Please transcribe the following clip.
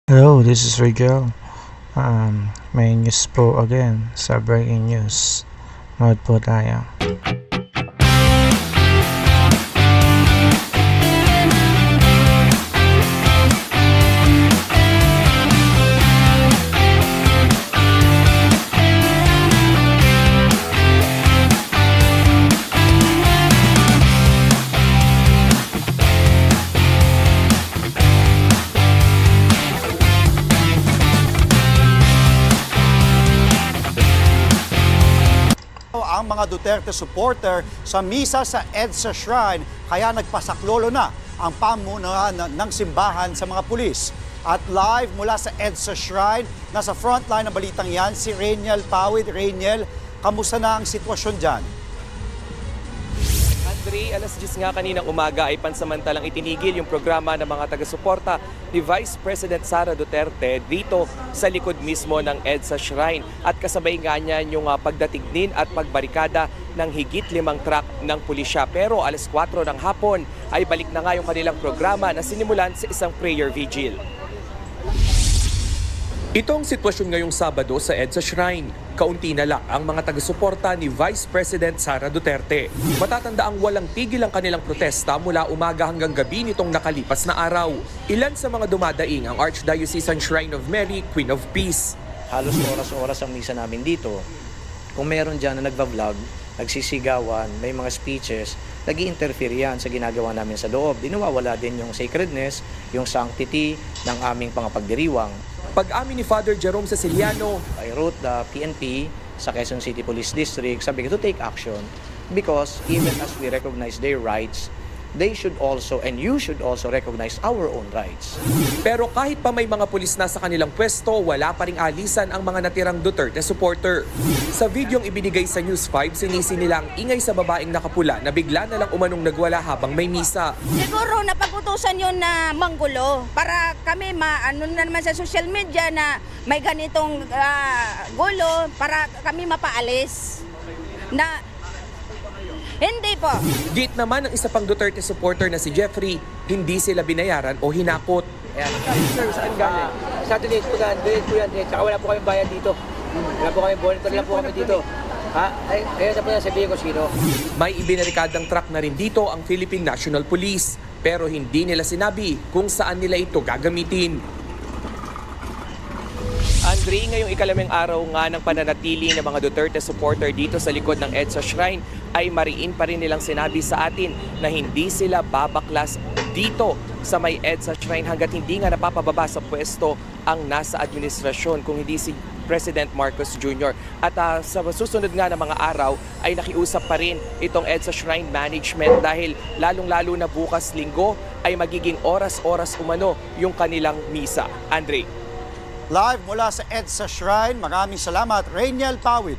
Hello, this is Rigel. May news po again sa breaking news. Nood po tayo. Ang mga Duterte supporter sa misa sa EDSA Shrine, kaya nagpasaklolo na ang pamunuan ng simbahan sa mga pulis. At live mula sa EDSA Shrine, nasa frontline ng balitang yan, si Rainiel Pawid. Rainiel, kamusta na ang sitwasyon dyan? Andre, alas 10 nga kaninang umaga ay pansamantalang itinigil yung programa ng mga taga-suporta ni Vice President Sara Duterte dito sa likod mismo ng EDSA Shrine. At kasabay nga niya yung pagdatignin at pagbarikada ng higit 5 truck ng pulisya. Pero alas 4 ng hapon ay balik na nga yung kanilang programa na sinimulan sa isang prayer vigil. Itong sitwasyon ngayong Sabado sa EDSA Shrine. Kaunti na lang ang mga taga-suporta ni Vice President Sara Duterte. Matatanda ang walang tigil ang kanilang protesta mula umaga hanggang gabi nitong nakalipas na araw. Ilan sa mga dumadaing ang Archdiocesan Shrine of Mary, Queen of Peace. Halos oras-oras ang misa namin dito. Kung meron dyan na nagbablog, nagsisigawan, may mga speeches, nag-i-interfere yan sa ginagawa namin sa loob. Dinawawala din yung sacredness, yung sanctity ng aming pangapagdiriwang. Pag-amin ni Father Jerome Ceciliano, I wrote the PNP sa Quezon City Police District, sabi ko to take action because even as we recognize their rights, they should also and you should also recognize our own rights. pero kahit pa may mga pulis na sa kanilang pwesto, wala pa ring alisan ang mga natirang Duterte supporter. Sa videong ibinigay sa News 5, sinisi nila ang ingay sa babaeng nakapula na bigla na lang umanong nagwala habang may misa. Siguro napag-utusan yun na manggulo para kami maano na naman sa social media na may ganitong gulo para kami mapaalis. Hindi po. Git naman ng isa pang Duterte supporter na si Jeffrey, hindi sila binayaran o hinakot. Ayan. Sir, saan galing? Sa atin po yan, po yan. Tsaka wala po kami bayad dito. Wala po kami monitor lang po kami dito. Ha? Ay, ayun na po na sabihin ko sino. May ibinarikadang truck na rin dito ang Philippine National Police. Pero hindi nila sinabi kung saan nila ito gagamitin. Andre, ngayong ikalamang araw nga ng pananatili ng mga Duterte supporter dito sa likod ng EDSA Shrine ay mariin pa rin nilang sinabi sa atin na hindi sila babaklas dito sa may EDSA Shrine hanggat hindi nga napapababa sa pwesto ang nasa administrasyon kung hindi si President Marcos Jr. At sa susunod nga ng mga araw ay nakiusap pa rin itong EDSA Shrine Management dahil lalong-lalo na bukas Linggo ay magiging oras-oras umano yung kanilang misa. Andre. Live mula sa EDSA Shrine, maraming salamat, Rainiel Pawid.